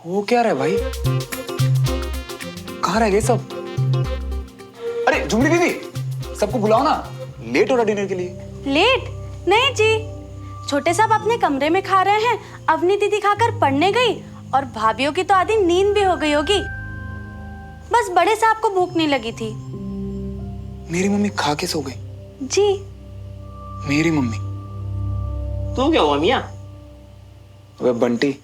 हो क्या रहा है भाई? कहाँ रह गए सब? अरे झुमरी दीदी, सबको बुलाओ ना, लेट हो रहा डिनर के लिए। लेट? नहीं जी, छोटे साहब अपने कमरे में खा रहे हैं, अवनी दीदी खाकर पढ़ने गई और भाभीियों की तो आधी नींद भी हो गई होगी। बस बड़े साहब को भूख नहीं लगी थी। मेरी मम्मी खा के सो गई। जी। मेरी मम्मी? तू क्या हुआ मियां? वह बंटी,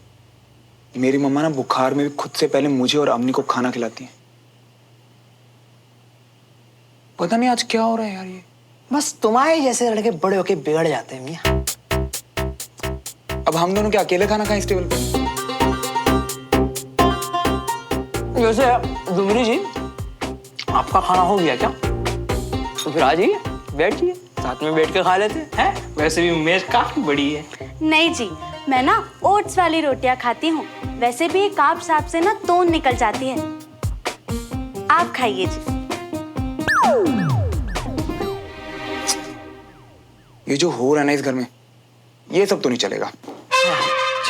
मेरी मम्मा ना बुखार में भी खुद से पहले मुझे और अम्मी को खाना खिलाती है। पता नहीं आज क्या हो रहा है यार। ये बस तुम्हारे जैसे लड़के बड़े होके बिगड़ जाते हैं मियां। अब हम दोनों क्या अकेले खाना खाएं इस टेबल पे? वैसे डुमरी जी, आपका खाना हो गया क्या? तो फिर आ जाइए, बैठ जाइए, साथ में बैठ के खा लेते हैं। वैसे भी मेज काफी बड़ी है। नहीं जी, मैं ना ओट्स वाली रोटियां खाती हूँ। वैसे भी कार्ब साहब से ना तोन निकल जाती है। आप खाइए जी। ये जो हो रहा है ना इस घर में, ये सब तो नहीं चलेगा।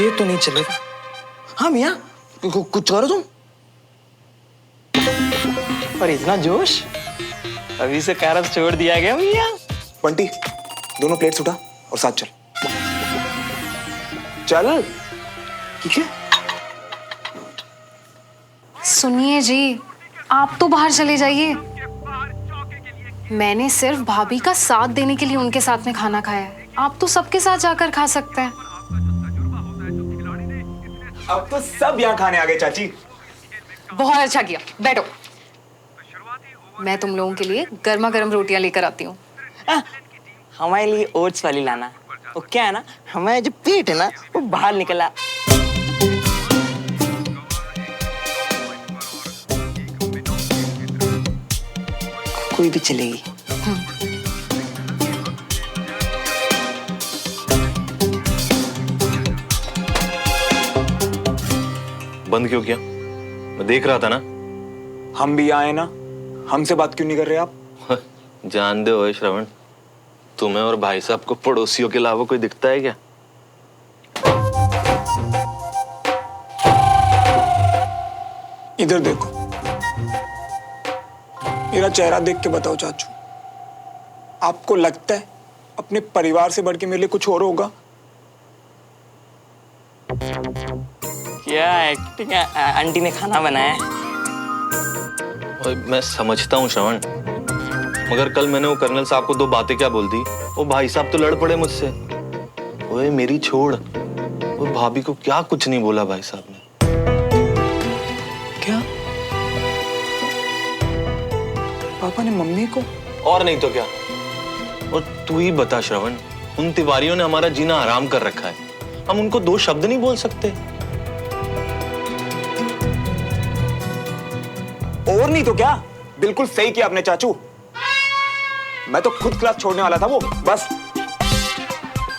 ये तो नहीं चलेगा। हाँ मियां, कुछ करो तुम। पर इतना जोश, अभी से कारब छोड़ दिया गया मियां। बंटी, दोनों प्लेट्स उठा और साथ चल। चल। ठीक है। सुनिए जी, आप तो बाहर चले जाइए। मैंने सिर्फ भाभी का साथ देने के लिए उनके साथ में खाना खाया है। आप तो सबके साथ जाकर खा सकते हैं। अब तो सब यहाँ खाने आ गए चाची। बहुत अच्छा किया, बैठो। मैं तुम लोगों के लिए गर्मा गर्म रोटियां लेकर आती हूँ। हमारे लिए ओट्स वाली लाना। वो क्या है ना, हमारा जो पेट है ना, वो बाहर निकला। कोई भी चलेगी। बंद क्यों किया? मैं देख रहा था ना। हम भी आए ना, हमसे बात क्यों नहीं कर रहे आप? जान दे ओए श्रवण, तुम्हें और भाई साहब को पड़ोसियों के अलावा कोई दिखता है क्या? इधर देखो, मेरा चेहरा देख के बताओ चाचू, आपको लगता है अपने परिवार से बढ़ के मेरे लिए कुछ और होगा? क्या एक्टिंग है? आंटी ने खाना बनाया है। ओए, मैं समझता हूँ श्रवण, मगर कल मैंने वो कर्नल साहब को दो बातें क्या बोल दी, वो भाई साहब तो लड़ पड़े मुझसे। ओए मेरी छोड़, वो भाभी को क्या कुछ नहीं बोला भाई साहब ने। क्या? पापा ने मम्मी को? और नहीं तो क्या। और तू ही बता श्रवण, उन तिवारियों ने हमारा जीना हराम कर रखा है, हम उनको दो शब्द नहीं बोल सकते? और नहीं तो क्या, बिल्कुल सही किया आपने चाचू। मैं तो खुद क्लास छोड़ने वाला था, वो बस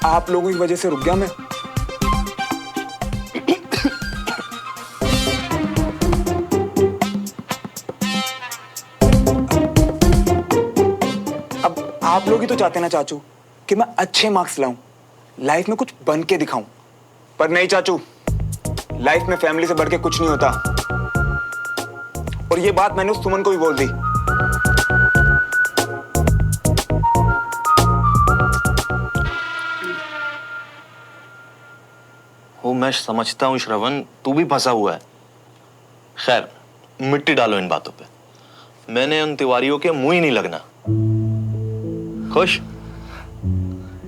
आप लोगों की वजह से रुक गया मैं। अब आप लोग ही तो चाहते ना चाचू कि मैं अच्छे मार्क्स लाऊं, लाइफ में कुछ बन के दिखाऊं, पर नहीं चाचू, लाइफ में फैमिली से बढ़ के कुछ नहीं होता। और ये बात मैंने उस सुमन को भी बोल दी। वो मैं समझता हूँ श्रवण, तू भी फंसा हुआ है। खैर, मिट्टी डालो इन बातों पे। मैंने उन तिवारियों के मुंह ही नहीं लगना। खुश?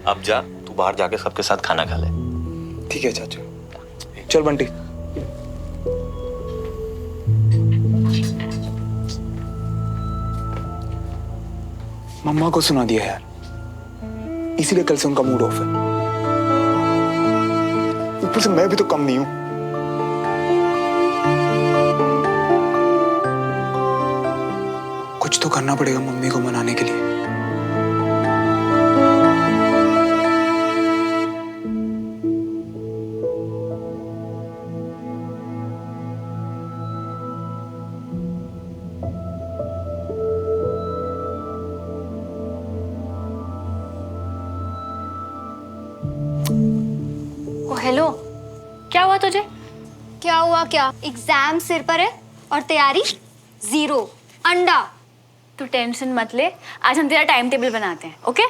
अब जा, तू बाहर जाके सबके साथ खाना खा ले। ठीक है चाचू, चल बंटी। मम्मा को सुना दिया यार, इसीलिए कल से उनका मूड ऑफ है। ऊपर से मैं भी तो कम नहीं हूं। कुछ तो करना पड़ेगा मम्मी को मनाने के लिए। ओ हेलो, क्या हुआ तुझे? क्या हुआ? क्या एग्जाम सिर पर है और तैयारी जीरो? अंडा। तू टेंशन मत ले, आज हम तेरा टाइम टेबल बनाते हैं, ओके?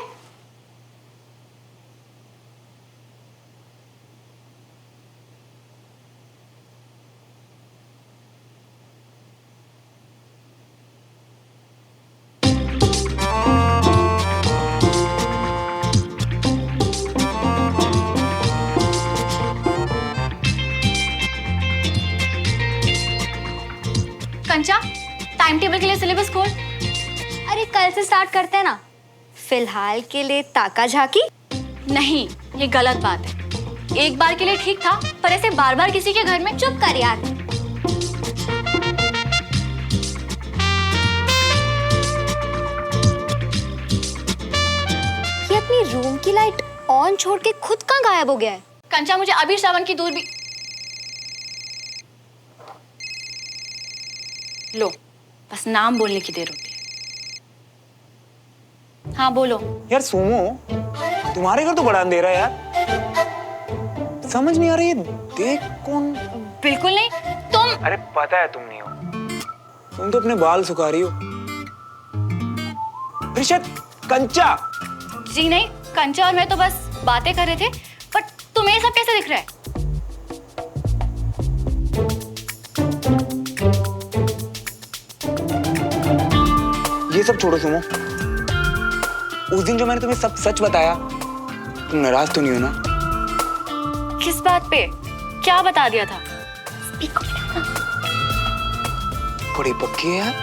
कंचा, टाइम टेबल के लिए सिलेबस खोल। अरे कल से स्टार्ट करते हैं ना। फिलहाल के लिए ताका झाकी। नहीं, ये गलत बात है। एक बार के लिए ठीक था, पर ऐसे बार बार किसी के घर में चुप कर यार। ये अपनी रूम की लाइट ऑन छोड़ के खुद कहाँ गायब हो गया है? कंचा, मुझे अभी श्रावण की दूर भी लो, बस नाम बोलने की देर होती है। हाँ बोलो। यार सुमो, तुम्हारे घर तो बड़ा अंधेरा है यार, समझ नहीं आ रही है देख कौन। बिल्कुल नहीं, तुम। अरे पता है तुम नहीं हो, तुम तो अपने बाल सुखा रही हो। फिर शायद कंचा। जी नहीं, कंचा और मैं तो बस बातें कर रहे थे, पर तुम्हें ये सब कैसे दिख रहा है? ये सब छोड़ो सुमो, उस दिन जो मैंने तुम्हें सब सच बताया, तुम नाराज तो नहीं हो ना? किस बात पे? क्या बता दिया था? बड़ी पक्की है यार,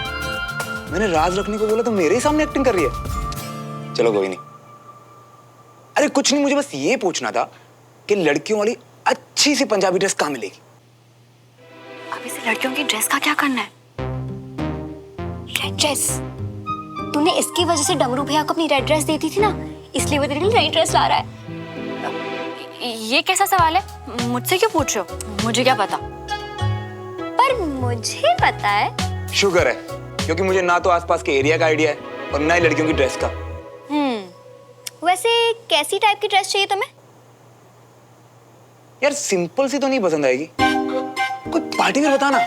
मैंने राज रखने को बोला तो मेरे ही सामने एक्टिंग कर रही है। चलो कोई नहीं। अरे कुछ नहीं, मुझे बस ये पूछना था कि लड़कियों वाली अच्छी सी पंजाबी ड्रेस कहाँ मिलेगी? अब इसे लड़कियों की ड्रेस का क्या करना है? Red dress? तूने इसकी वजह से डमरू भैया को अपनी रेड ड्रेस दी थी ना, इसलिए वो तेरे लिए नई ड्रेस ला रहा है। ये कैसा सवाल है? मुझसे क्यों पूछ रहे हो? मुझे क्या पता? पर मुझे पता है। शुक्र है, क्योंकि मुझे ना तो आसपास के एरिया का आइडिया है और ना ही लड़कियों की ड्रेस का। वैसे कैसी टाइप की ड्रेस चाहिए तुम्हें? यार सिंपल सी तो नहीं पसंद आएगी, कोई पार्टी वेयर बताना।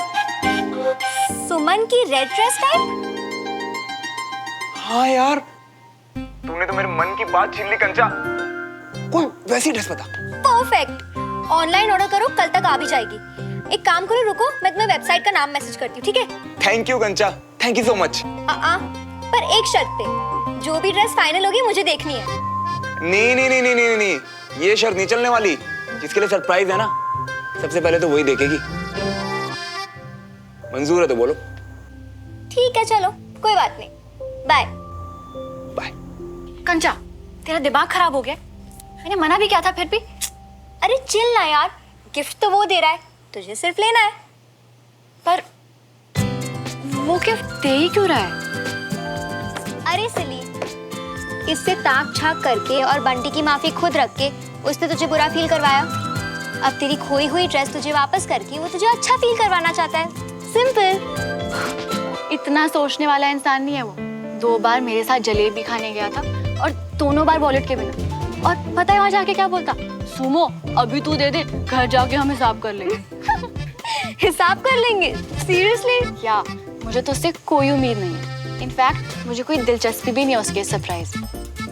सुमन की रेड ड्रेस टाइप? हाँ यार, तूने तो मेरे मन की बात छीन ली कंचा। कोई वैसी ड्रेस बता। परफेक्ट। ऑनलाइन ऑर्डर करो, कल तक आ भी जाएगी। एक काम करो, रुको, मैं तुम्हें वेबसाइट का नाम मैसेज करती हूँ, ठीक है? थैंक यू कंचा, थैंक यू सो मच। पर एक शर्त पे, जो भी ड्रेस फाइनल होगी मुझे देखनी है। नहीं नहीं नहीं नहीं नहीं नहीं, ये शर्त नहीं चलने वाली। जिसके लिए सरप्राइज है ना, सबसे पहले तो वही देखेगी। मंजूर है तो बोलो। ठीक है चलो, कोई बात नहीं, बाय। बाय। कंचा, तेरा दिमाग खराब हो गया? मैंने मना भी किया था फिर भी। अरे चिल ना यार, गिफ्ट तो वो दे रहा है, तुझे सिर्फ लेना है। पर वो गिफ्ट दे ही क्यों रहा है? अरे सिली, इससे ताक झाक करके और बंटी की माफी खुद रख के उसने तुझे बुरा फील करवाया। अब तेरी खोई हुई ड्रेस तुझे वापस करके वो तुझे अच्छा फील करवाना चाहता है। सिंपल। इतना सोचने वाला इंसान नहीं है वो। 2 बार मेरे साथ जलेबी खाने गया था और दोनों बार वॉलेट के बिना। और पता है वहां जाके क्या बोलता? सुमो, अभी तू दे दे, घर जाके हम हिसाब कर लेंगे। हिसाब कर लेंगे? सीरियसली? या मुझे तो उससे कोई उम्मीद नहीं है। इनफैक्ट मुझे कोई दिलचस्पी भी नहीं है उसके सरप्राइज।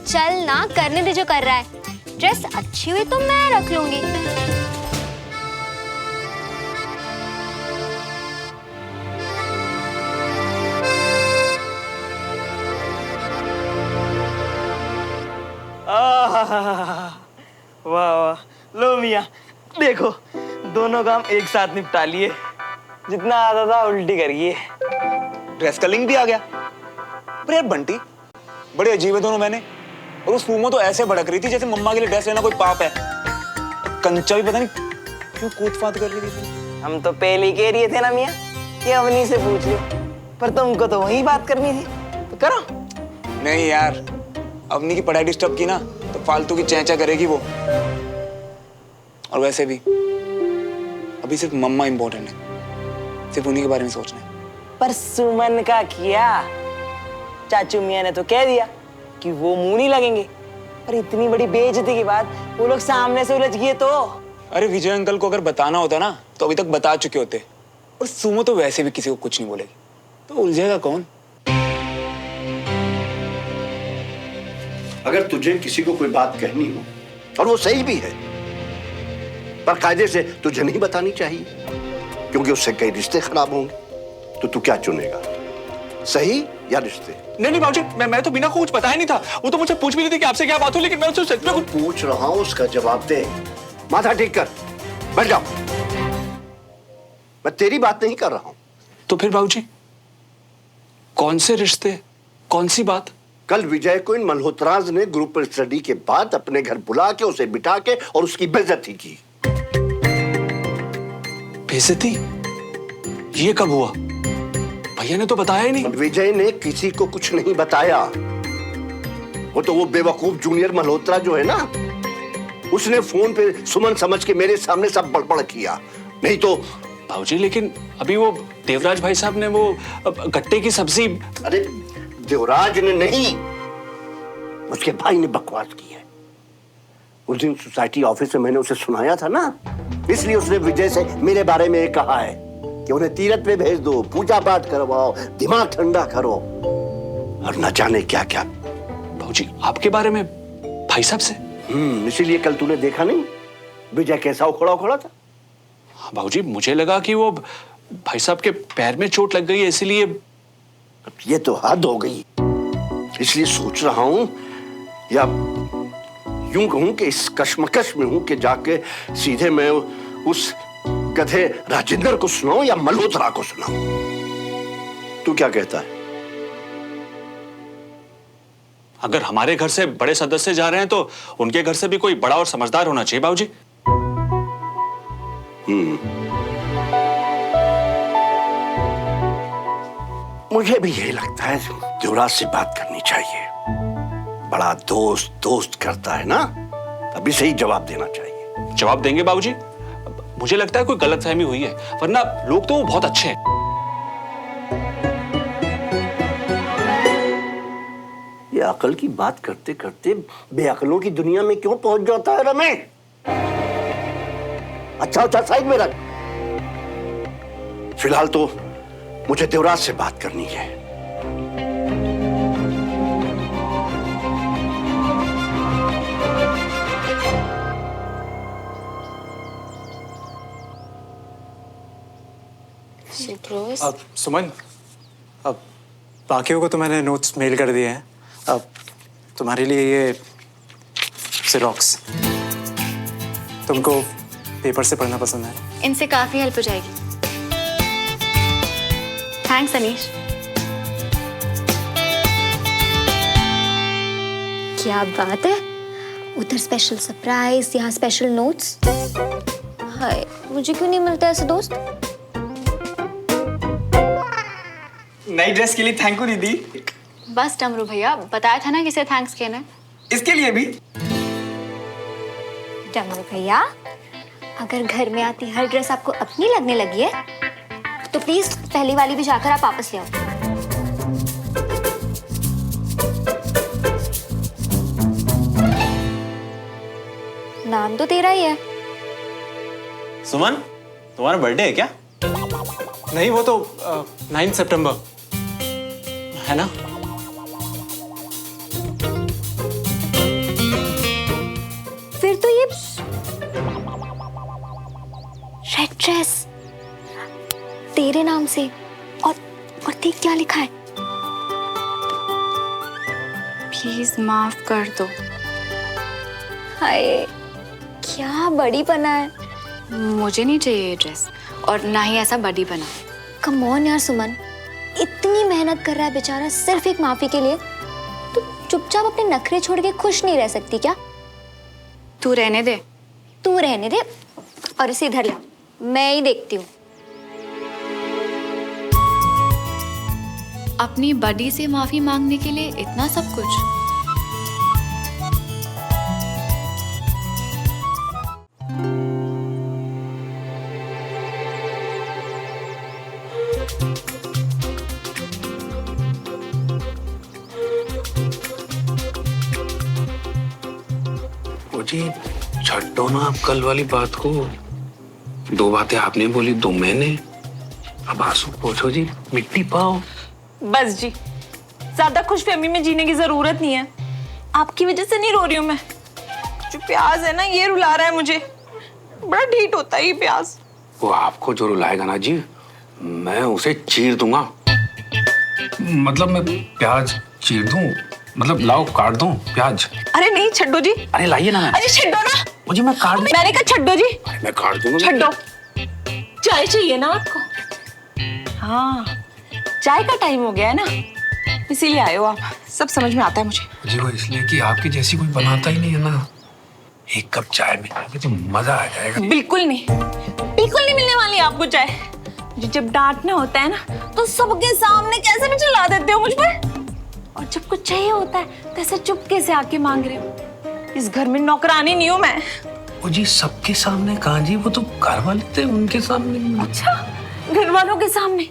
चल ना, करने दे जो कर रहा है। ड्रेस अच्छी हुई तो मैं रख लूंगी। वाह वाह, लो मियाँ देखो, दोनों काम एक साथ निपटा लिए। जितना आता था उल्टी कर गई। ड्रेस का लिंक भी आ गया। पर यार बंटी, बड़े अजीब है दोनों। मैंने और उस सुमो तो ऐसे भड़क रही थी जैसे मम्मा के लिए ड्रेस लेना कोई पाप है। कंचा भी पता नहीं क्यों कूद फाद कर रही थी। हम तो पहले ही कह रहे थे ना मियाँ कि अवनी से पूछ लो, पर तुमको तो वही बात करनी थी, तो करो। नहीं यार, अवनी की पढ़ाई डिस्टर्ब की ना तो फालतू की चैंचा करेगी वो। और वैसे भी अभी सिर्फ मम्मा इंपॉर्टेंट है, सिर्फ उन्हीं के बारे में सोचना है। पर सुमन का किया, चाचू मियाँ ने तो कह दिया कि वो मुंह नहीं लगेंगे। पर इतनी बड़ी बेइज्जती के बाद वो लोग सामने से उलझ गए तो अरे विजय अंकल को अगर बताना होता ना तो अभी तक बता चुके होते। और सुमो तो वैसे भी किसी को कुछ नहीं बोलेगी, तो उलझेगा कौन? अगर तुझे किसी को कोई बात कहनी हो और वो सही भी है, पर कायदे से तुझे नहीं बतानी चाहिए, क्योंकि उससे कई रिश्ते खराब होंगे। तो तू क्या चुनेगा, सही या रिश्ते? नहीं बाबूजी, मैं तो बिना कुछ बताया नहीं था। वो तो मुझे पूछ भी नहीं थी कि आपसे क्या बात हो, लेकिन मैं उससे सच में कुछ पूछ रहा हूं, उसका जवाब दे। माथा टेक कर बैठ जाओ। मैं तेरी बात नहीं कर रहा हूं। तो फिर बाबूजी कौन से रिश्ते, कौन सी बात? कल विजय को इन मल्होत्राज ने ग्रुप स्टडी के बाद अपने घर बुला के उसे बिठा के और उसकी बेइज्जती की। बेइज्जती? ये कब हुआ? भैया ने तो बताया ही नहीं। विजय ने किसी को कुछ नहीं बताया। वो बेवकूफ जूनियर मल्होत्रा जो है ना, उसने फोन पे सुमन समझ के मेरे सामने सब बड़बड़ किया। नहीं तो बाबूजी, लेकिन अभी वो देवराज भाई साहब ने वो गट्टे की सब्जी। अरे देवराज ने नहीं, उसके भाई ने बकवास की है। उस दिन सोसाइटी ऑफिस में मैंने उसे सुनाया था ना, इसलिए उसने विजय से मेरे बारे में कहा है कि उन्हें तीरथ पे भेज दो, पूजा पाठ करवाओ, दिमाग ठंडा करो, और न जाने क्या क्या। बाबूजी आपके बारे में भाई साहब से? इसीलिए कल तूने देखा नहीं विजय कैसा उखड़ा उखड़ा था। बाबूजी मुझे लगा कि वो भाई साहब के पैर में चोट लग गई है, इसीलिए। ये तो हद हो गई। इसलिए सोच रहा हूं, या यूं कहूं कि इस कश्मकश में हूं कि जाके सीधे मैं उस गधे राजेंद्र को सुनाऊं या मल्होत्रा को सुनाऊं। तू क्या कहता है? अगर हमारे घर से बड़े सदस्य जा रहे हैं तो उनके घर से भी कोई बड़ा और समझदार होना चाहिए बाबूजी। मुझे भी यही लगता है, देवराज से बात करनी चाहिए। बड़ा दोस्त दोस्त करता है ना, अभी सही जवाब देना चाहिए। जवाब देंगे बाबूजी। मुझे लगता है कोई गलतफहमी हुई है, वरना लोग तो वो बहुत अच्छे हैं। ये अकल की बात करते करते बेअकलों की दुनिया में क्यों पहुंच जाता है रमेश? अच्छा साइड में रख। फिलहाल तो मुझे देवराज से बात करनी है। अब सुमन, अब बाकियों को तो मैंने नोट्स मेल कर दिए हैं। अब तुम्हारे लिए ये जेरोक्स, तुमको पेपर से पढ़ना पसंद है? इनसे काफी हेल्प हो जाएगी। थैंक्स अनीश। क्या बात है, उधर स्पेशल सरप्राइज, यहाँ स्पेशल नोट्स। हाय, मुझे क्यों नहीं मिलता ऐसे दोस्त? नई ड्रेस के लिए थैंक यू दीदी। बस डमरू भैया, बताया था ना किसे थैंक्स कहना है। इसके लिए भी। डमरू भैया, अगर घर में आती हर ड्रेस आपको अपनी लगने लगी है तो प्लीज पहली वाली भी जाकर आप वापस ले आओ। नाम तो तेरा ही है। सुमन, तुम्हारा बर्थडे है क्या? नहीं, वो तो 9 सितंबर है ना। फिर तो ये रेड ड्रेस तेरे नाम से, और देख क्या लिखा है। प्लीज माफ कर दो। हाय, क्या बड़ी बना है। मुझे नहीं चाहिए ये ड्रेस, और ना ही ऐसा बड़ी बना। कम ऑन यार सुमन, इतनी मेहनत कर रहा है बेचारा सिर्फ एक माफी के लिए, तो चुपचाप अपने नखरे छोड़ के खुश नहीं रह सकती क्या? तू रहने दे। तू रहने दे और इसे इधर ला, मैं ही देखती हूँ। अपनी बडी से माफी मांगने के लिए इतना सब कुछ? जी छड्डो ना आप कल वाली बात को। 2 बातें आपने बोली, 2 मैंने। अब आंसू पोंछो जी, मिट्टी पाओ। बस जी, ज्यादा खुशफहमी में जीने की जरूरत नहीं है। आपकी वजह से नहीं रो रही हूँ मैं। जो प्याज है ना, ये रुला रहा है मुझे। बड़ा ढीठ होता है ये प्याज। वो आपको जो रुलाएगा ना जी, मैं उसे चीर दूंगा। मतलब मैं प्याज चीर दूं? मतलब लाओ काट दूं प्याज? अरे नहीं, छड्डो जी। अरे लाइए ना। अरे छड्डो ना। मुझे मैं काट दूं। मैंने कहा छड्डो जी। मैं काट दूंगा। छड्डो। चाय चाहिए ना आपको? हाँ, चाय का टाइम हो गया है ना, इसीलिए आए हो आप। सब समझ में आता है मुझे। जी वो इसलिए कि आपकी जैसी कोई बनाता ही नहीं है ना। एक कप चाय मिल जाएगी तो मजा आ जाएगा। बिल्कुल नहीं, बिल्कुल नहीं मिलने वाली आपको चाय। मुझे जब डांटना होता है ना, तो सबके सामने कैसे भी चिल्ला देते हो मुझ पर, और जब कुछ चाहिए होता है तो ऐसे चुपके से आके मांग रहे हो। इस घर में नौकरानी नहीं हूं मैं। वो जी सबके सामने कहाँ जी, वो तो घर वाले थे, उनके सामने। अच्छा, घर वालों के सामने?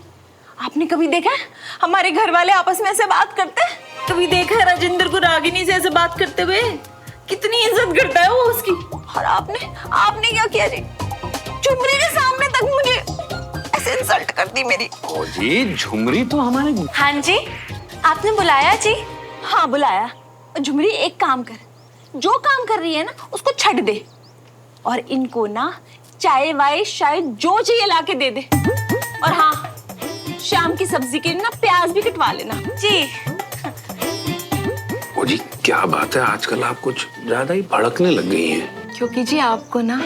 आपने कभी देखा है हमारे घर वाले आपस में ऐसे बात करते हैं? कभी देखा है राजेंद्र को रागिनी से ऐसे बात करते हुए? कितनी इज्जत करता है वो उसकी। और आपने क्या किया जी? झुमरी के सामने तक मुझे ऐसे इंसल्ट कर दी मेरी। ओ जी, झुमरी तो हमारे। हाँ जी, आपने बुलाया जी? हाँ बुलाया। झुमरी एक काम कर, जो काम कर रही है ना उसको छੱਡ दे, और इनको ना चाय वाय शायद जो चाहिए लाके दे दे। और हाँ, शाम की सब्जी के लिए ना प्याज भी कटवा लेना जी। ओ जी क्या बात है, आजकल आप कुछ ज्यादा ही भड़कने लग गई हैं। क्योंकि जी आपको ना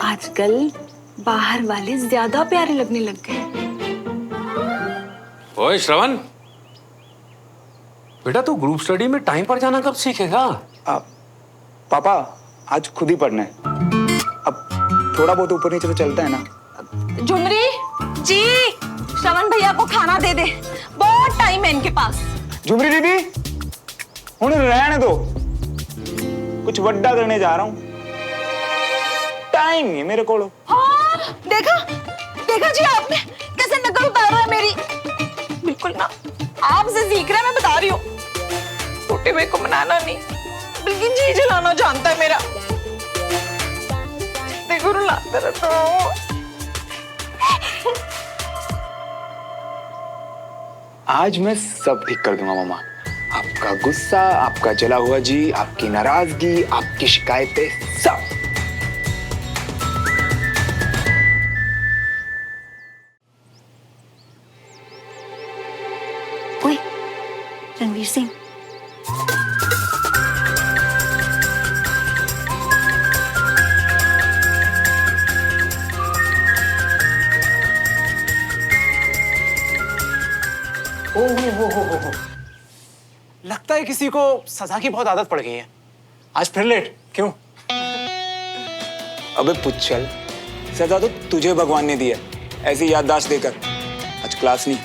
आजकल बाहर वाले ज्यादा प्यारे लगने लग गए। ओए श्रवण, बेटा तू ग्रुप स्टडी में टाइम पर जाना कब सीखेगा? पापा आज खुद ही पढ़ना है। अब थोड़ा बहुत ऊपर नीचे तो चलता है ना। झुमरी जी, श्रवण भैया को खाना दे दे, बहुत टाइम है इनके पास। झुमरी दीदी, उन्हें रहने दो, कुछ वड्डा करने जा रहा हूँ। टाइम है मेरे को। हाँ, देखा जी आपने कैसे नकल उतार रहा है मेरी। बिल्कुल ना, आपसे सीख रहा है, मैं बता रही हूँ। छोटे हुए को मनाना नहीं, बल्कि जी जलाना जानता है मेरा। देखो रुलाता रहता हूँ। आज मैं सब ठीक कर दूंगा मामा। आपका गुस्सा, आपका जला हुआ जी, आपकी नाराजगी, आपकी शिकायतें, सब। ओए, रणवीर सिंह। हो। लगता है किसी को सजा की बहुत आदत पड़ गई है। आज फिर लेट क्यों? अबे पुच्छल, सजा तो तुझे भगवान ने दी है, ऐसी याददाश्त देकर। आज क्लास नहीं,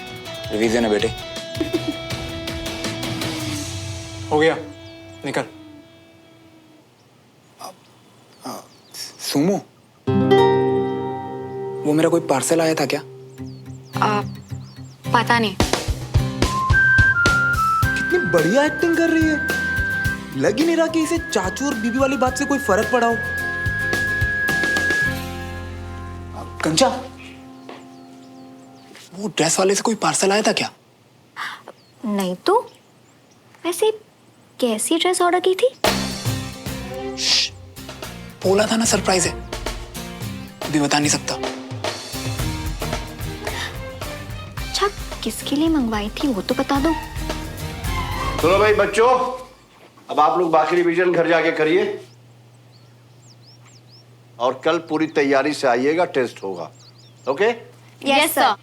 रिवीजन है बेटे। हो गया, निकल। सुमो, वो मेरा कोई पार्सल आया था क्या? पता नहीं। कितनी बढ़िया एक्टिंग कर रही है। लग ही नहीं रहा कि इसे चाचू और बीबी वाली बात से कोई फर्क पड़ा हो। कंचा, वो ड्रेस वाले से कोई पार्सल आया था क्या? नहीं तो, वैसे कैसी ड्रेस ऑर्डर की थी? बोला था ना सरप्राइज है, अभी बता नहीं सकता। अच्छा, किसके लिए मंगवाई थी वो तो बता दो। चलो भाई बच्चों, अब आप लोग बाकी रिवीजन घर जाके करिए और कल पूरी तैयारी से आइएगा, टेस्ट होगा। ओके? Yes sir.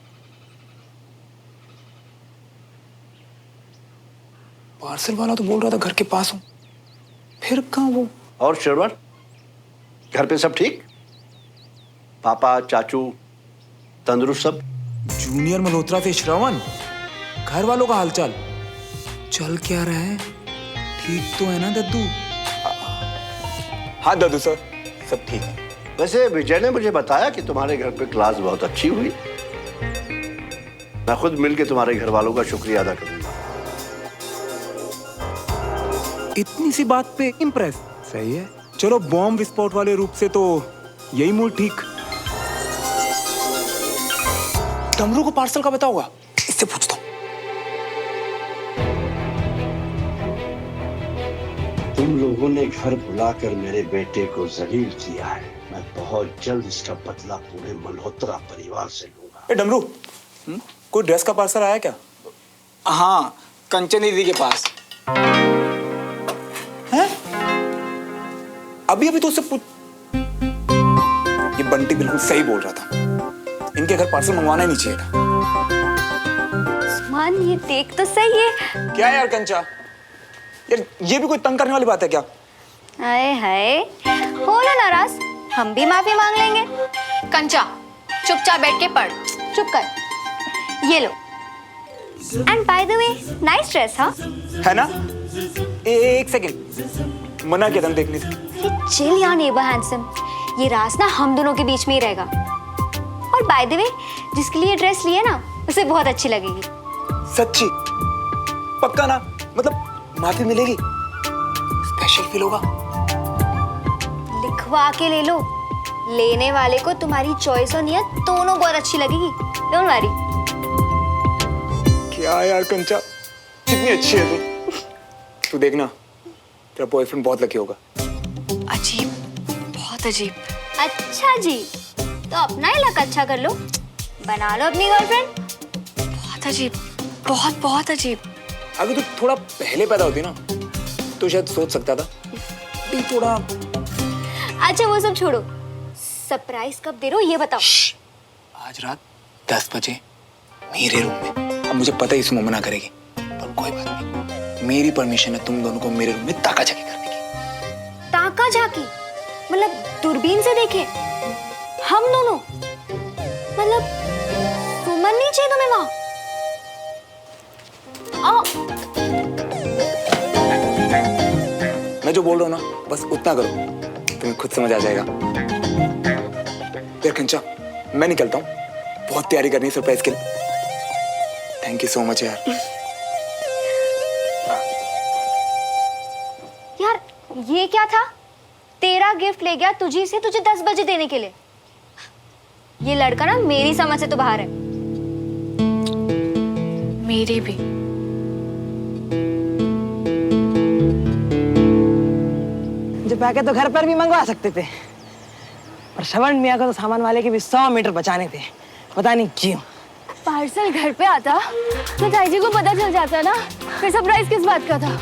पार्सल वाला तो बोल रहा था घर के पास हूं, फिर कहां वो? और श्रवण, घर पे सब ठीक? पापा, चाचू तंदुरुस्त सब? जूनियर मल्होत्रा से श्रवण, घर वालों का हालचाल चल क्या रहा है? ठीक तो है ना दद्दू? हाँ दद्दू सर, सब ठीक है। वैसे विजय ने मुझे बताया कि तुम्हारे घर पे क्लास बहुत अच्छी हुई। मैं खुद मिलके तुम्हारे घर वालों का शुक्रिया अदा करूंगा। इतनी सी बात पे इम्प्रेस? सही है। चलो बॉम्ब विस्फोट वाले रूप से तो यही मूड ठीक। डमरू को पार्सल का पता होगा, इससे पूछता हूँ। तुम लोगों ने घर बुलाकर मेरे बेटे को जलील किया है। मैं बहुत जल्द इसका बदला पूरे मल्होत्रा परिवार से लूंगा। ए डमरू, कोई ड्रेस का पार्सल आया क्या? हाँ, कंचन दीदी के पास। हैं? अभी तो उससे पूछ। ये बंटी बिल्कुल सही बोल रहा था, इनके घर पार्सल मंगवाना ही नहीं चाहिए था। सुमन, ये देख तो सही है। क्या यार कंचा, यार ये भी कोई तंग करने वाली बात है क्या? हाय हाय, हो ना नाराज, हम भी माफी मांग लेंगे। कंचा, चुपचाप बैठ के पढ़। चुप कर, ये लो। And by the way, nice dress, हाँ? है ना? एक सेकंड, मना किया था देखने से। अरे चिल यार नेबर हैंडसम, ये राज ना हम दोनों के बीच में ही रहेगा। और बाय द वे, जिसके लिए ड्रेस लिए ना, उसे बहुत अच्छी लगेगी। सच्ची? पक्का ना? मतलब माफी मिलेगी? स्पेशल फील होगा? लिखवा के ले लो, लेने वाले को तुम्हारी चॉइस और नियत दोनों बहुत अच्छी लगेगी। Don't worry. क्या यार कंचा, कितनी अच्छी है तू। तू देखना, तेरा बॉयफ्रेंड बहुत लकी होगा। अजीब, बहुत अजीब। अच्छा जी, तो अपना ही लक अच्छा कर लो, बना लो अपनी गर्लफ्रेंड। बहुत अजीब, बहुत बहुत अजीब। अगर तू थोड़ा पहले पैदा होती ना, तो शायद सोच सकता था। भी थोड़ा। अच्छा वो सब छोड़ो, सरप्राइज कब दे रहे हो ये बताओ। आज रात 10 बजे मेरे रूम में। अब मुझे पता है इस मना करेगी, पर कोई बात नहीं, मेरी परमिशन है तुम दोनों को मेरे रूम में ताका झाकी करने की। ताका झाकी मतलब दूरबीन से देखे हम दोनों? मतलब सुमन नहीं चाहिए तुम्हें वहां? मैं जो बोल रहा हूँ ना, बस उतना करो, तुम्हें खुद समझ आ जाएगा। यार कंचा, मैं निकलता हूँ, बहुत तैयारी करनी है सरप्राइज के लिए। थैंक यू सो मच यार। यार ये क्या था? तेरा गिफ्ट ले गया तुझी से तुझे 10 बजे देने के लिए। ये लड़का ना मेरी समझ से तो बाहर है। मेरी भी। जो पैकेट तो घर पर भी मंगवा सकते थे, पर श्रवण मियाँ को तो सामान वाले के भी 100 मीटर बचाने थे, पता नहीं क्यों। पार्सल घर पे आता तो ताई जी को पता चल जाता ना, फिर सरप्राइज किस बात का था?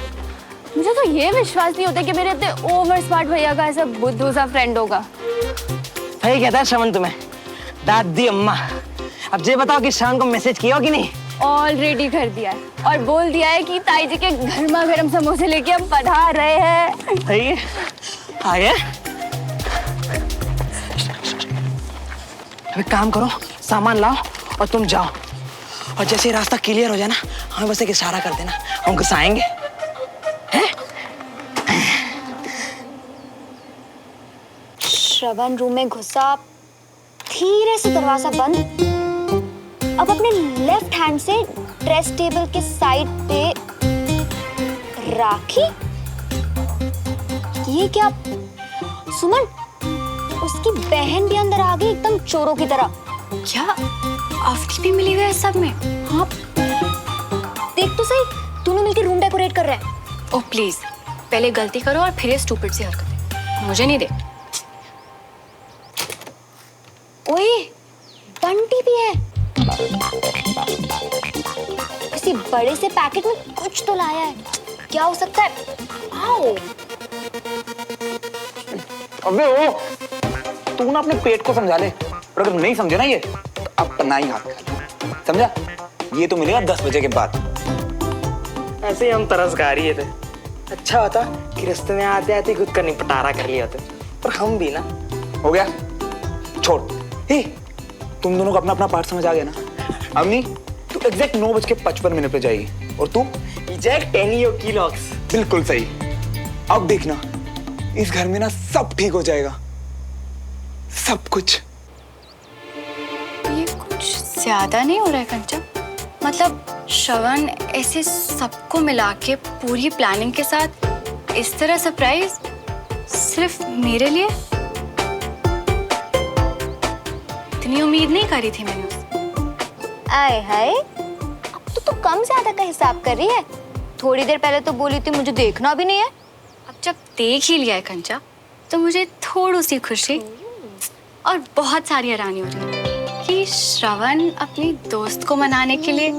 मुझे तो ये विश्वास नहीं होता कि मेरे इतने ओवर स्मार्ट भैया का ऐसा बुद्धू सा फ्रेंड होगा। सही कहता है श्रवण तुम्हें, दादी अम्मा। अब ये बताओ कि श्रवण को मैसेज किया कि नहीं? ऑलरेडी कर दिया है और बोल दिया है कि ताई जी के गर्मा गर्म समोसे लेके हम पधार रहे हैं। सही है, आगे। अब एक काम करो, सामान लाओ और तुम जाओ, और जैसे ही रास्ता क्लियर हो जाए ना, हमें बस एक इशारा कर देना, हम घुसाएंगे। श्रवण रूम में घुसा, धीरे से दरवाजा बंद। अब अपने लेफ्ट हैंड से ड्रेस टेबल के साइड पे राखी। ये क्या सुमन, उसकी बहन भी अंदर आ गई एकदम चोरों की तरह। क्या अवधि भी मिली हुई है सब में? हाँ देख तो सही, दोनों मिलकर रूम डेकोरेट कर रहे हैं। ओह प्लीज, पहले गलती करो और फिर ये स्टूपिड सी हरकतें मुझे नहीं दे। ओए बंटी भी है, किसी बड़े से पैकेट में कुछ तो लाया है। क्या हो सकता है? आओ। अबे ओ, तू ना अपने पेट को समझा ले, और अगर नहीं समझे ना ये, तो अपना ही हाथ खा ले, समझा? ये तो मिलेगा 10 बजे के बाद। ऐसे ही हम तरस खा रही थे। अच्छा होता कि रास्ते में आते आते खुद का निपटारा कर लिया होते, पर हम भी ना। हो गया, छोड़। हे, तुम दोनों को अपना अपना पार्ट समझ आ गया ना? अम्मी, तू एग्जैक्ट 9:55 पे जाएगी, और तू एग्जैक्ट 10 किलोग्स। बिल्कुल सही। अब देखना, इस घर में ना सब ठीक हो जाएगा, सब कुछ। ये कुछ ज्यादा नहीं हो रहा है कंचा? मतलब श्रवण ऐसे सबको मिला के पूरी प्लानिंग के साथ इस तरह सरप्राइज सिर्फ मेरे लिए? इतनी उम्मीद नहीं करी थी मैंने उससे। आए हाय, अब तो तू कम ज्यादा का हिसाब कर रही है। थोड़ी देर पहले तो बोली थी मुझे देखना भी नहीं है। अब जब देख ही लिया है कंचा, तो मुझे थोड़ी सी खुशी और बहुत सारी हैरानी हो रही है कि श्रवण अपनी दोस्त को मनाने के लिए,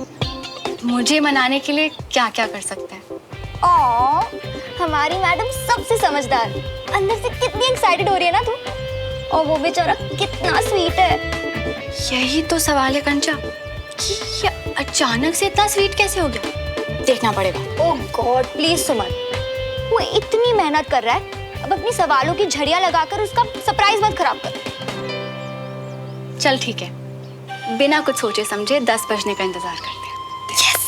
मुझे मनाने के लिए क्या क्या कर सकता है। हमारी मैडम सबसे समझदार। अंदर से कितनी एक्साइटेड हो रही है ना तू। और वो बेचारा कितना स्वीट है। यही तो सवाल है कंचा कि ये अचानक से इतना स्वीट कैसे हो गया। देखना पड़ेगा। ओह गॉड प्लीज सुमन, वो इतनी मेहनत कर रहा है, अब अपनी सवालों की झड़ियां लगाकर उसका सरप्राइज मत खराब कर। चल ठीक है, बिना कुछ सोचे समझे 10 बजने का इंतजार करते हैं। यस।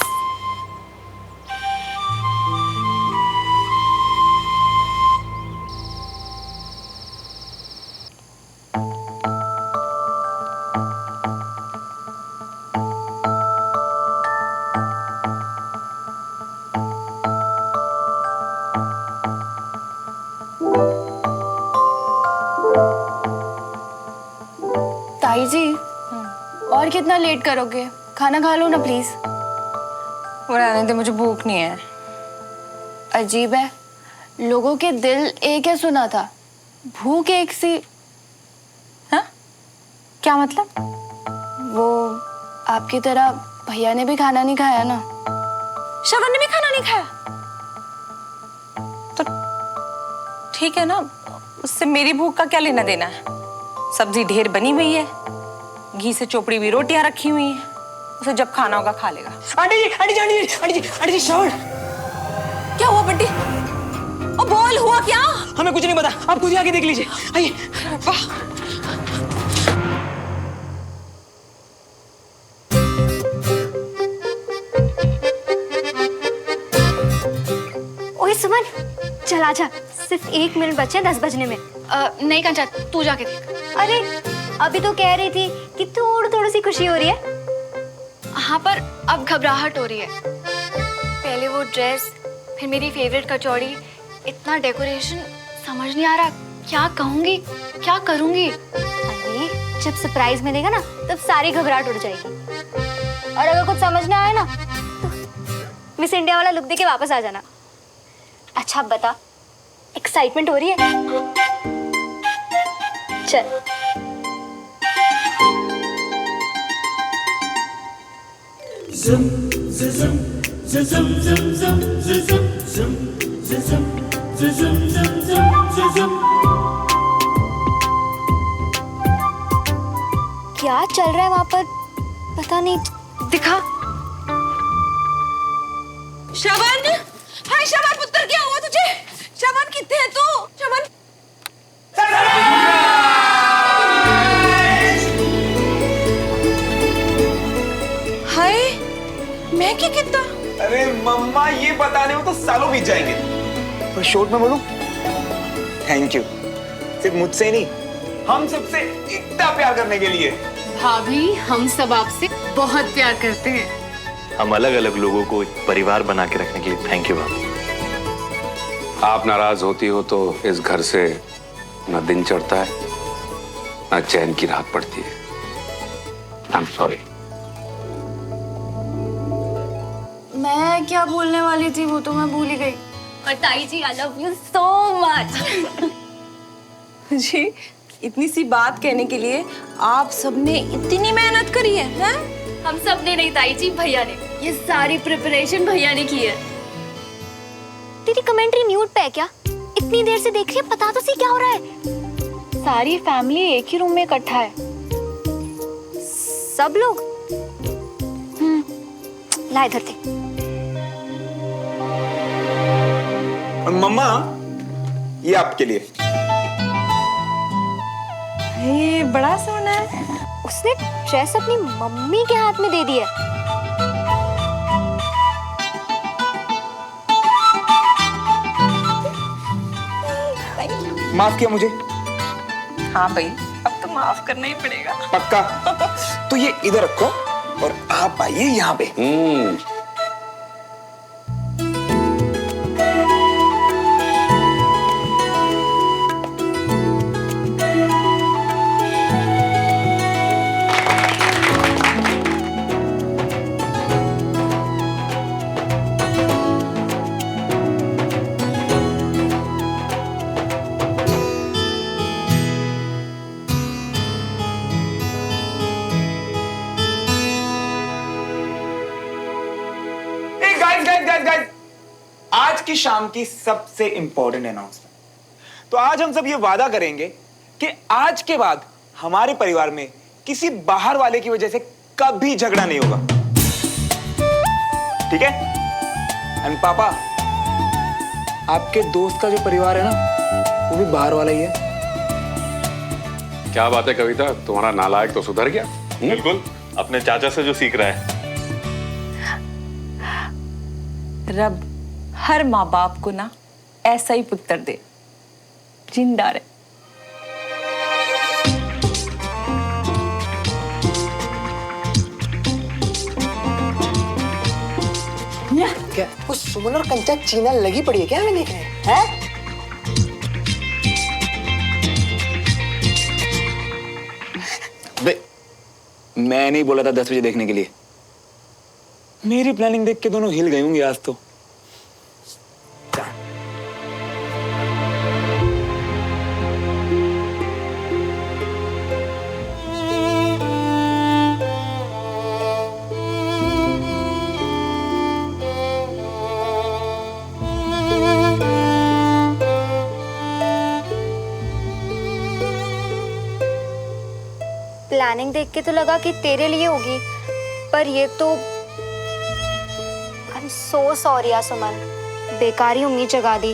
ताई जी, और कितना लेट करोगे? खाना खा लो ना प्लीज। वो रहने दे, मुझे भूख नहीं है। अजीब है, लोगों के दिल एक है सुना था, भूख एक सी। हाँ? क्या मतलब? वो आपकी तरह भैया ने भी खाना नहीं खाया ना। श्रवण ने भी खाना नहीं खाया? तो ठीक है ना, उससे मेरी भूख का क्या लेना देना है। सब्जी ढेर बनी हुई है, घी से चोपड़ी हुई रोटियां रखी हुई हैं, उसे जब खाना होगा खा लेगा। आंटी जी, आंटी जी, आंटी जी, आंटी जी, आंटी जी, श्रवण। क्या हुआ बंटी? ओ बोल, हुआ क्या? हमें कुछ नहीं पता, आप खुद ही आके देख लीजिए। आइए। ओए सुमन, चल आजा, सिर्फ 1 मिनट बचे 10 बजने में। नहीं कंचा, तू जाके देख। अरे अभी तो कह रही थी कि थोड़ी थोड़ी सी खुशी हो रही है। हाँ, पर अब घबराहट हो रही है। पहले वो ड्रेस, फिर मेरी फेवरेट कचौड़ी, इतना डेकोरेशन, समझ नहीं आ रहा क्या कहूंगी, क्या करूंगी। अरे जब सरप्राइज मिलेगा ना, तब सारी घबराहट उड़ जाएगी। और अगर कुछ समझ ना आए ना, तो मिस इंडिया वाला लुक दे के वापस आ जाना। अच्छा अब बता, एक्साइटमेंट हो रही है? चल। क्या चल रहा है वहां पर, पता नहीं। दिखा। श्रवण, हाय श्रवण पुत्र, क्या हुआ तुझे? श्रवण कितने है तू? श्रवण हाय, मैं क्या कितना? अरे मम्मा, ये बताने में तो सालों बीत जाएंगे। पर शॉर्ट में बोलूं, थैंक यू। सिर्फ मुझसे नहीं, हम सबसे इतना प्यार करने के लिए। भाभी, हम सब आपसे बहुत प्यार करते हैं। हम अलग अलग लोगों को एक परिवार बना के रखने के लिए थैंक यू भाभी। आप नाराज होती हो तो इस घर से न दिन चढ़ता है, न चैन की रात पड़ती है। I am sorry. मैं क्या बोलने वाली थी वो तो मैं भूल ही गई। और ताई जी, I love you so much. जी, इतनी सी बात कहने के लिए आप सबने इतनी मेहनत करी है, हैं? हम सब ने नहीं ताई जी, भैया ने। ये सारी प्रिपरेशन भैया ने की है। तेरी कमेंट्री म्यूट पे है क्या? इतनी देर से देख रही है, पता तो सी क्या हो रहा है। सारी फैमिली एक ही रूम में इकट्ठा है। सब लोग? ला इधर थे। और मम्मा, ये आपके लिए। ये बड़ा सोना है। उसने ड्रेस अपनी मम्मी के हाथ में दे दी है। माफ किया मुझे? हाँ भाई, अब तो माफ करना ही पड़ेगा। पक्का? तो ये इधर रखो और आप आइए यहाँ पे। ही शाम की सबसे इंपॉर्टेंट अनाउंसमेंट। तो आज हम सब ये वादा करेंगे कि आज के बाद हमारे परिवार में किसी बाहर वाले की वजह से कभी झगड़ा नहीं होगा, ठीक है? एंड पापा, आपके दोस्त का जो परिवार है ना, वो भी बाहर वाला ही है। क्या बात है कविता, तुम्हारा नालायक तो सुधर गया। बिल्कुल, अपने चाचा से जो सीख रहा है। रब हर माँ बाप को ना ऐसा ही पुत्र दे, जिंदा रहे। क्या वो सुमन और कंचा चीना लगी पड़ी है क्या? हमें देख रहे हैं? बे, मैं नहीं बोला था 10 बजे देखने के लिए। मेरी प्लानिंग देख के दोनों हिल गए होंगे आज तो। प्लानिंग देख के तो लगा कि तेरे लिए होगी, पर ये तो आई एम सो सॉरी यार सुमन, बेकार ही उम्मीद जगा दी।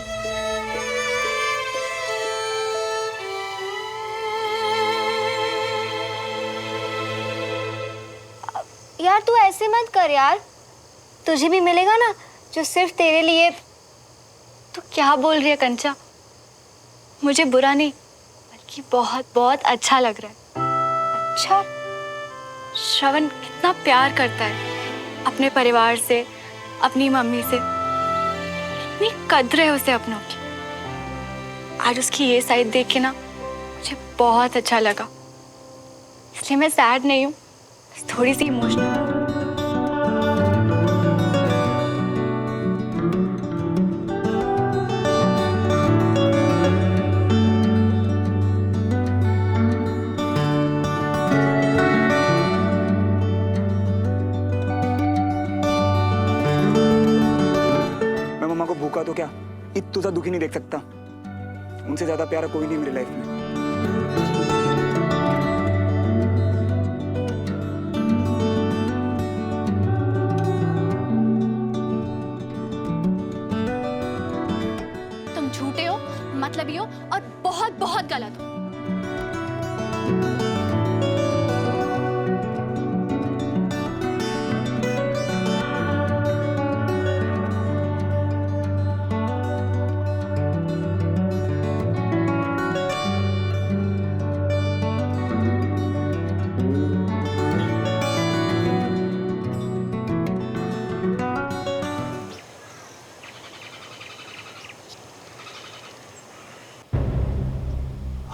यार तू ऐसे मत कर यार, तुझे भी मिलेगा ना जो सिर्फ तेरे लिए। तो क्या बोल रही है कंचा? मुझे बुरा नहीं बल्कि बहुत बहुत अच्छा लग रहा है। अच्छा, श्रवण कितना प्यार करता है अपने परिवार से, अपनी मम्मी से, कितनी कद्र है उसे अपनों की। आज उसकी ये साइड देख के ना मुझे बहुत अच्छा लगा, इसलिए मैं सैड नहीं हूँ, थोड़ी सी इमोशनल। भूखा तो क्या इतना दुखी नहीं देख सकता। उनसे ज्यादा प्यारा कोई नहीं मेरी लाइफ में। तुम झूठे हो, मतलबी हो और बहुत बहुत गलत हो।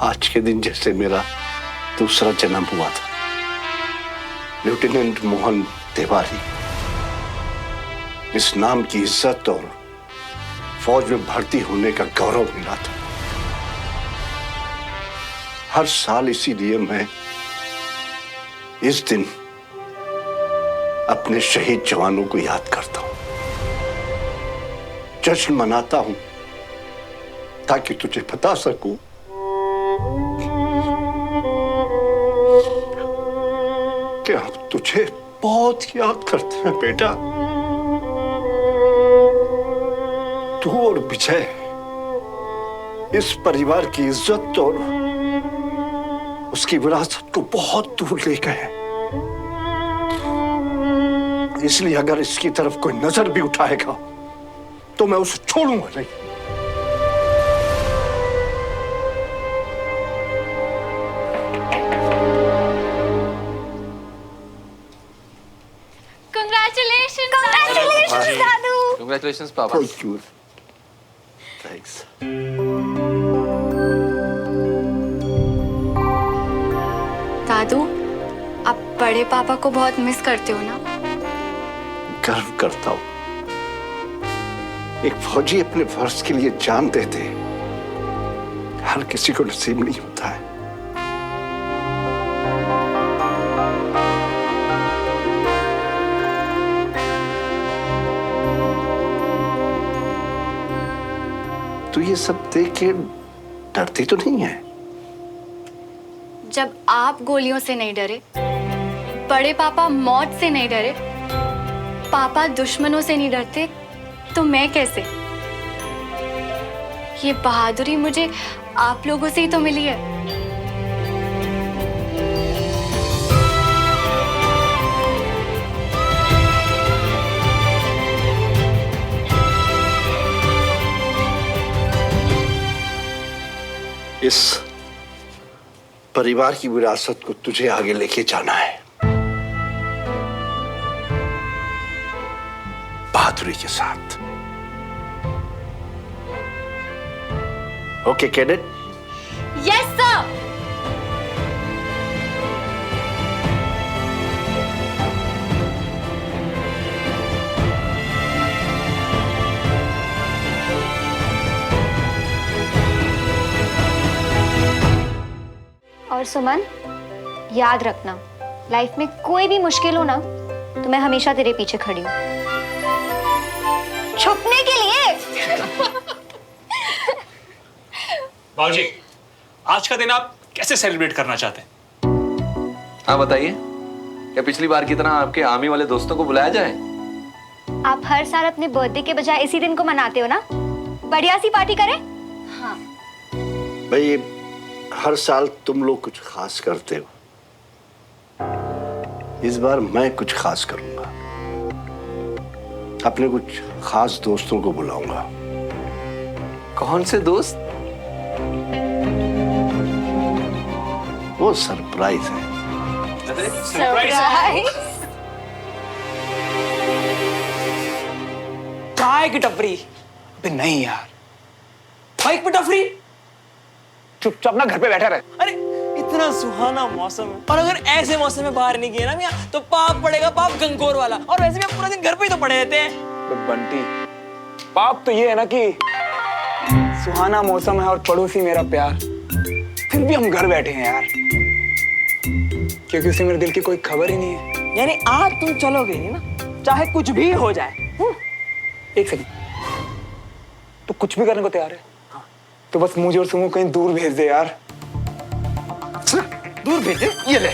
आज के दिन जैसे मेरा दूसरा जन्म हुआ था। लेफ्टिनेंट मोहन तिवारी, इस नाम की इज्जत और फौज में भर्ती होने का गौरव मिला था। हर साल इसीलिए मैं इस दिन अपने शहीद जवानों को याद करता हूं, जश्न मनाता हूं, ताकि तुझे बता सकूं कि हम तुझे बहुत याद करते हैं बेटा। तू और विजय इस परिवार की इज्जत और उसकी विरासत को बहुत दूर ले गए। इसलिए अगर इसकी तरफ कोई नजर भी उठाएगा तो मैं उसे छोड़ूंगा नहीं। Congratulations, Papa. Thank you. Thanks. दादू, आप बड़े पापा को बहुत मिस करते हो ना? गर्व करता हूं। एक फौजी अपने फर्ज के लिए जान देते हर किसी को नसीब नहीं होता है। तू ये सब देख के डरती तो नहीं है? जब आप गोलियों से नहीं डरे, बड़े पापा मौत से नहीं डरे, पापा दुश्मनों से नहीं डरते, तो मैं कैसे? ये बहादुरी मुझे आप लोगों से ही तो मिली है। इस परिवार की विरासत को तुझे आगे लेके जाना है, बहादुरी के साथ। Okay cadet? Yes sir. और सुमन, याद रखना, लाइफ में कोई भी मुश्किल हो ना तो मैं हमेशा तेरे पीछे खड़ी हूँ, छुपने के लिए। बाबूजी, आज का दिन आप कैसे सेलिब्रेट करना चाहते हैं? हाँ बताइए, क्या पिछली बार की तरह आपके आर्मी वाले दोस्तों को बुलाया जाए? आप हर साल अपने बर्थडे के बजाय इसी दिन को मनाते हो ना, बढ़िया सी पार्टी करें। हाँ भाई, हर साल तुम लोग कुछ खास करते हो, इस बार मैं कुछ खास करूंगा। अपने कुछ खास दोस्तों को बुलाऊंगा। कौन से दोस्त? वो सरप्राइज है। सरप्राइज? चाय की टपरी? अबे नहीं यार, बाइक पे टपरी? चुपचाप ना घर पे बैठा रहे। अरे इतना सुहाना मौसम है, और अगर ऐसे मौसम में बाहर नहीं गए ना मियां तो पाप पड़ेगा, पाप गंगोर वाला। और वैसे भी हम पूरा दिन घर पे ही तो पड़े रहते हैं। बंटी, पाप तो ये है ना कि सुहाना मौसम है और पड़ोसी मेरा प्यार, फिर भी हम घर बैठे हैं यार, क्योंकि उसे मेरे दिल की कोई खबर ही नहीं है। यानी आज तुम चलोगे नहीं ना, चाहे कुछ भी हो जाए? एक सेकंड, तो कुछ भी करने को तैयार है? हाँ। तो बस मुझे और सुमो कहीं दूर भेज दे यार। दूर भेजे? ये ले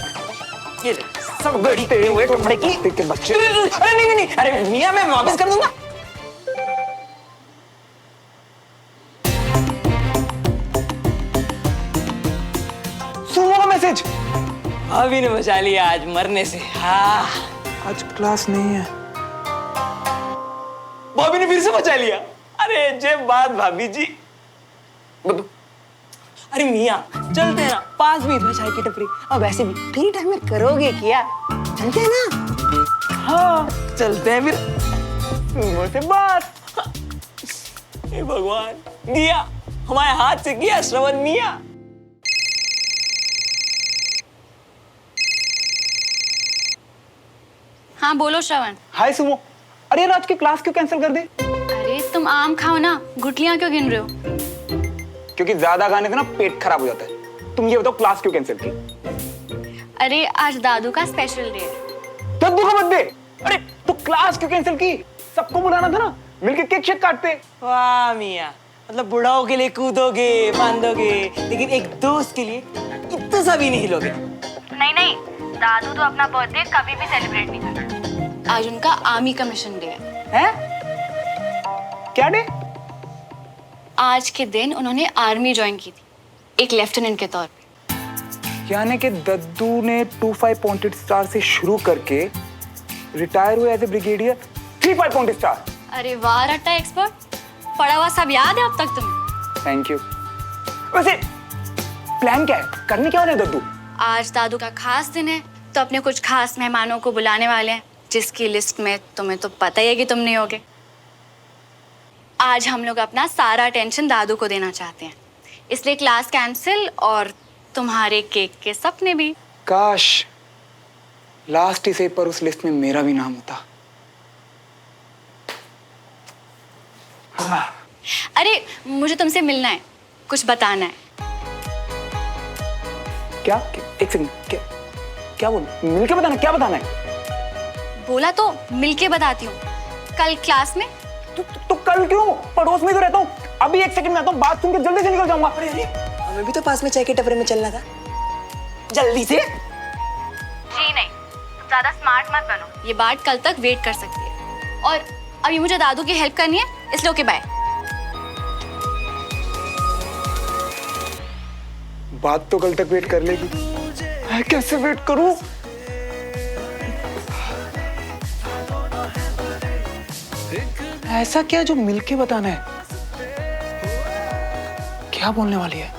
सब बैठते हुए कपड़े की के बच्चे। अरे नहीं, अरे मियां मैं वापस कर दूंगा। सुमो का मैसेज। अभी ने बचा लिया आज मरने से। हाँ, आज क्लास नहीं है। भाभी ने फिर से बचा लिया। अरे जय बात भाभी जी। अरे मियां चलते हैं ना, पास भी है चाय की टपरी, और वैसे भी फ्री टाइम में करोगे क्या, चलते हैं ना? हाँ चलते हैं फिर। सुमो से बात। हे भगवान, दिया हमारे हाथ से किया श्रवण मियां। हाँ बोलो श्रवण। हाय सुमो, अरे यार आज की क्लास क्यों कैंसिल कर दे? अरे तुम आम खाओ ना, गुठलियां क्यों गिन रहे हो? क्योंकि ज्यादा खाने से ना पेट खराब हो जाता है। तुम ये बताओ क्लास क्यों कैंसिल की? अरे आज दादू का स्पेशल डे है। दादू का बर्थडे? अरे तो क्लास क्यों कैंसिल की? सबको बुलाना था ना, मिलके केक शेक काटते। वाह मियां, मतलब बुढ़ाओं के लिए कूदोगे बांधोगे, लेकिन एक दोस्त के लिए इतना सा भी नहीं हिलोगे। नहीं, दादू तो अपना बर्थडे कभी भी सेलिब्रेट नहीं करते। आज उनका आर्मी का मिशन डे है। क्या डे? आज के दिन उन्होंने आर्मी ज्वाइन की थी, एक लेफ्टिनेंट के तौर पे। यानी कि दद्दू ने 25 पॉइंटेड स्टार से शुरू करके रिटायर हुए as a brigadier 35 pointed star. अरे वाह रट्टा एक्सपर्ट, पढ़ा हुआ सब याद है अब तक तुम्हें। Thank you. वैसे प्लान क्या है, करने क्या वाले दद्दू? आज दादू का खास दिन है, तो अपने कुछ खास मेहमानों को बुलाने वाले हैं, जिसकी लिस्ट में तुम्हें तो पता ही है कि तुम नहीं होगे। आज हम लोग अपना सारा टेंशन दादू को देना चाहते हैं, इसलिए क्लास कैंसिल और तुम्हारे केक के सपने भी। काश लास्ट ही से पर उस लिस्ट में मेरा भी नाम होता। अरे मुझे तुमसे मिलना है, कुछ बताना है। क्या? एक सेकंड, क्या बोल? मिलके बताना, क्या बताना है? बोला तो मिलके बताती हूँ। कल क्लास में। तो कल क्यों? पड़ोस में तो रहता हूँ, अभी 1 सेकंड में आता हूँ, बात सुन के जल्दी से निकल जाऊंगा। अरे अरे हमें भी तो पास में चाय के टपरे में चलना था, जल्दी से। जी नहीं, ज्यादा स्मार्ट मत बनो। ये बात कल तक वेट कर सकती है, और अभी मुझे दादू की हेल्प करनी है, इसलिए ओके बाय। बात तो कल तक वेट कर लेगी, मैं कैसे वेट करूं? ऐसा क्या जो मिलके बताना है? क्या बोलने वाली है?